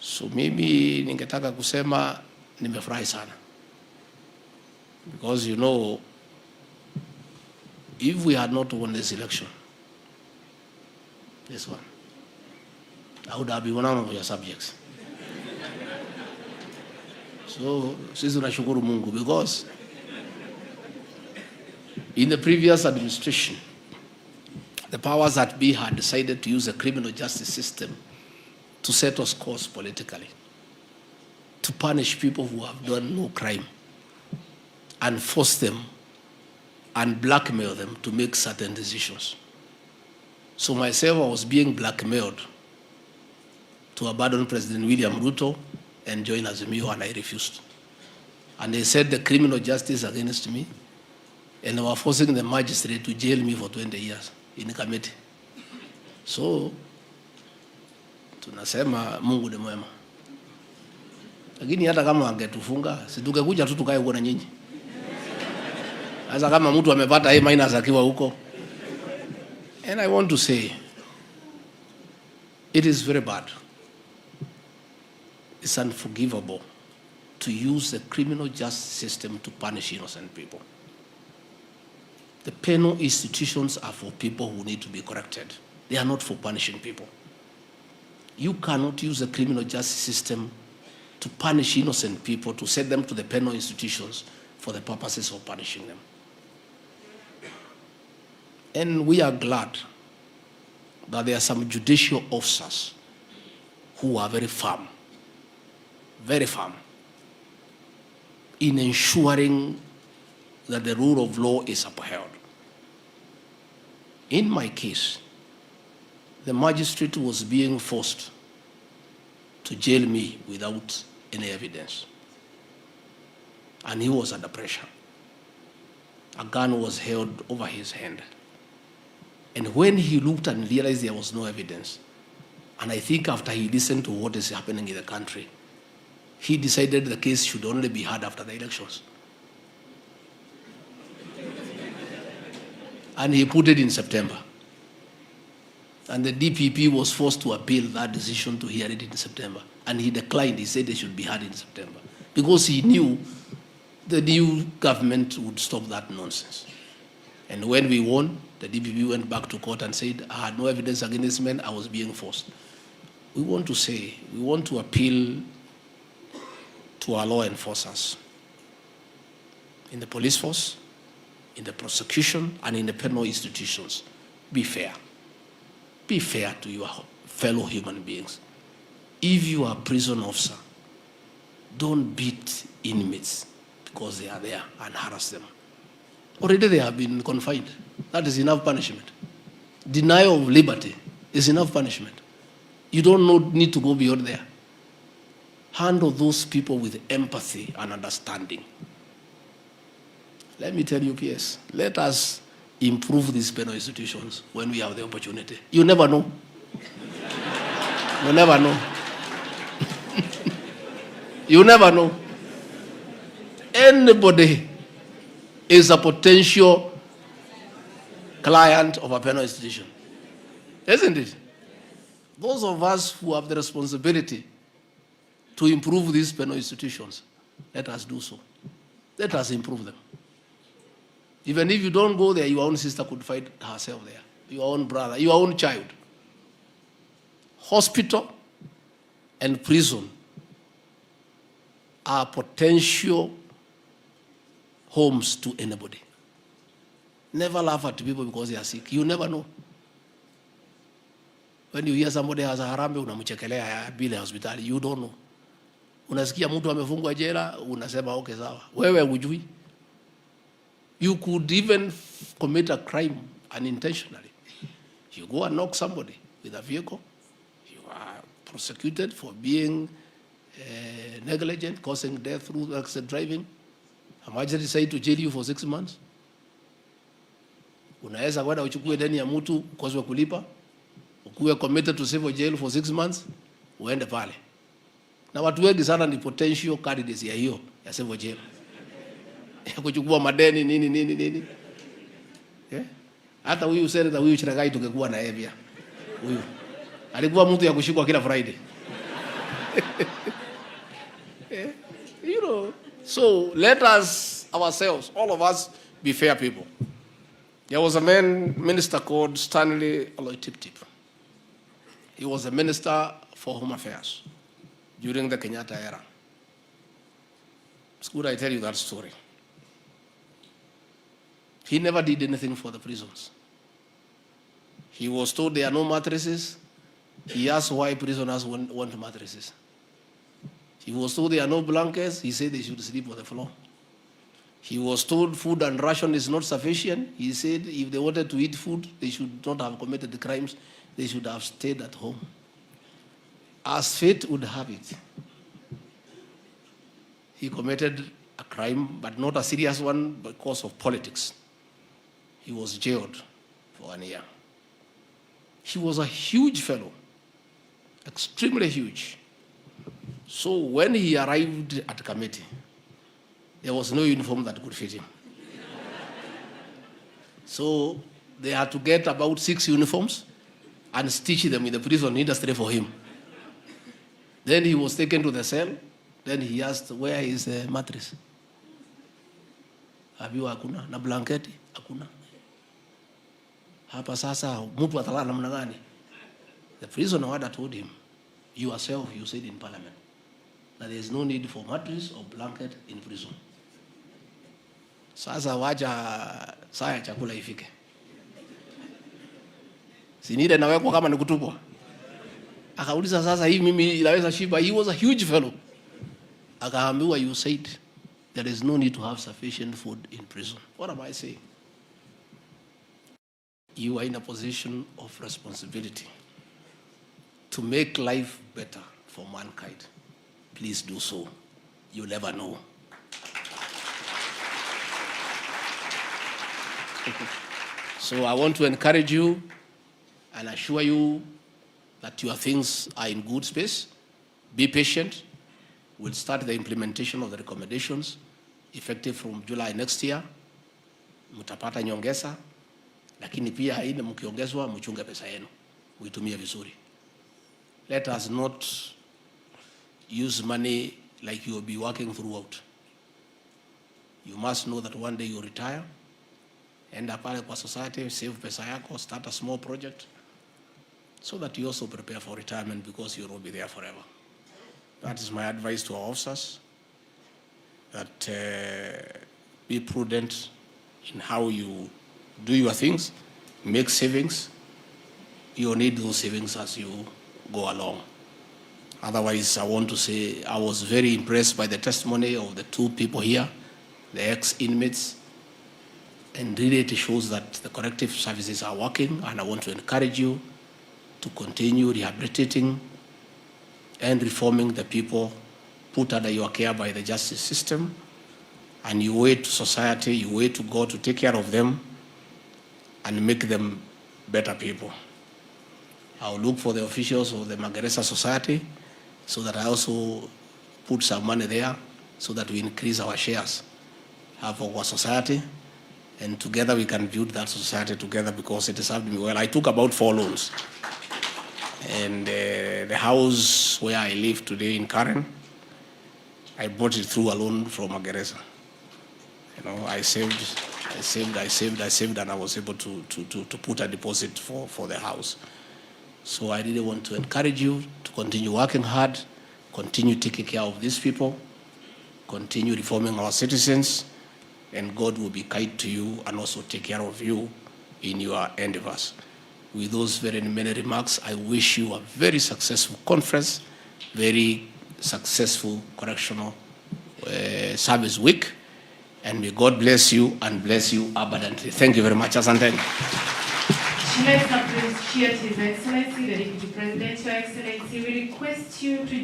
So maybe ningetaka kusema nimefurahi sana. Because you know, if we had not won this election, this one, I would have been one of your subjects. So, sisi tunashukuru Mungu because in the previous administration, the powers that be had decided to use the criminal justice system to settle scores politically, to punish people who have done no crime, and force them and blackmail them to make certain decisions. So myself, I was being blackmailed to abandon President William Ruto and join Azimio, and I refused. And they said the criminal justice against me, and they were forcing the magistrate to jail me for 20 years in committee. So, tunasema Mungu ni mwema. Lakini hata kama wangetufunga, si tungekuja tu tukae huko na nyinyi. Sasa kama mtu amepata A- akiwa huko. And I want to say, it is very bad. It's unforgivable to use the criminal justice system to punish innocent people. The penal institutions are for people who need to be corrected. They are not for punishing people. You cannot use the criminal justice system to punish innocent people, to send them to the penal institutions for the purposes of punishing them. And we are glad that there are some judicial officers who are very firm in ensuring that the rule of law is upheld. In my case, the magistrate was being forced to jail me without any evidence. And he was under pressure. A gun was held over his hand. And when he looked and realized there was no evidence, and I think after he listened to what is happening in the country, he decided the case should only be heard after the elections. And he put it in September. And the DPP was forced to appeal that decision to hear it in September. And he declined. He said it should be heard in September. Because he knew the new government would stop that nonsense. And when we won, the DPP went back to court and said, I had no evidence against me, I was being forced. We want to appeal to our law enforcers in the police force, in the prosecution, and in the penal institutions. Be fair. Be fair to your fellow human beings. If you are a prison officer, don't beat inmates because they are there and harass them. Already they have been confined. That is enough punishment. Denial of liberty is enough punishment. You don't need to go beyond there. Handle those people with empathy and understanding. Let me tell you, PS, let us improve these penal institutions when we have the opportunity. You never know. You never know. You never know. Anybody is a potential client of a penal institution. Isn't it? Those of us who have the responsibility to improve these penal institutions, let us do so. Let us improve them. Even if you don't go there, your own sister could find herself there. Your own brother, your own child. Hospital and prison are potential homes to anybody. Never laugh at people because they are sick. You never know. When you hear somebody has a harambe, unamchekelea bila hospitali, you don't know. Unasikia mtu amefungwa jela, unasema okay sawa. Wewe hujui. You could even commit a crime unintentionally. You go and knock somebody with a vehicle. You are prosecuted for being negligent, causing death through accident driving. A magistrate decide to jail you for 6 months. Unaweza kwenda uchukue deni ya mtu ukoswe kulipa, ukuwe committed to civil jail for 6 months, uende pale. Na watu wengi sana ni potential candidates ya hiyo ya civil jail. Ya kuchukua madeni nini. Yeah? Hata huyu senator huyu Chiragai tungekuwa na yeye pia. Huyu alikuwa mtu ya kushikwa kila Friday. You know, so let us ourselves, all of us, be fair people. There was a minister called Stanley Oloitip. He was a minister for Home Affairs during the Kenyatta era. It's good I tell you that story. He never did anything for the prisons. He was told there are no mattresses. He asked why prisoners want mattresses. He was told there are no blankets. He said they should sleep on the floor. He was told food and ration is not sufficient. He said if they wanted to eat food, they should not have committed the crimes. They should have stayed at home. As fate would have it, he committed a crime, but not a serious one because of politics. He was jailed for 1 year. He was a huge fellow, extremely huge. So when he arrived at committee, there was no uniform that could fit him. So they had to get about 6 uniforms and stitch them in the prison industry for him. Then he was taken to the cell. Then he asked, where is the mattress? Abiwa hakuna, na blanketi hakuna. Hapa sasa mtu atalala namna gani? The prisoner warder told him, you yourself, you said in parliament, that there is no need for mattress or blanket in prison. Sasa wacha saa ya chakula ifike. Sinile nawekwa kama nikutupwa. Akauliza sasa hii mimi inaweza shiba. He was a huge fellow. Akaambiwa, you said there is no need to have sufficient food in prison. What am I saying? You are in a position of responsibility to make life better for mankind. Please do so. You never know. So I want to encourage you and assure you that your things are in good space. Be patient. We'll start the implementation of the recommendations effective from July next year. Mutapata nyongeza, lakini pia haina mkiongezwa mchunge pesa yenu. Uitumie vizuri. Let us not use money like you will be working throughout. You must know that one day you retire. Enda pale kwa society, save pesa yako, start a small project so that you also prepare for retirement because you will be there forever. That is my advice to our officers, that be prudent in how you do your things, make savings. You need those savings as you go along. Otherwise, I want to say I was very impressed by the testimony of the 2 people here, the ex-inmates, and really it shows that the corrective services are working, and I want to encourage you to continue rehabilitating and reforming the people put under your care by the justice system, and you wait to society, you wait to God to take care of them and make them better people. I'll look for the officials of the Magereza Society so that I also put some money there so that we increase our shares of our society, and together we can build that society together because it has served me well. I took about 4 loans. And the house where I live today in Karen, I bought it through a loan from Magereza. You know, I saved, and I was able to put a deposit for the house. So I really want to encourage you to continue working hard, continue taking care of these people, continue reforming our citizens, and God will be kind to you and also take care of you in your endeavors. With those very many remarks, I wish you a very successful conference, very successful correctional service week, and may God bless you and bless you abundantly. Thank you very much. Asante. Let's appreciate His Excellency, the Deputy President, Your Excellency. We request you to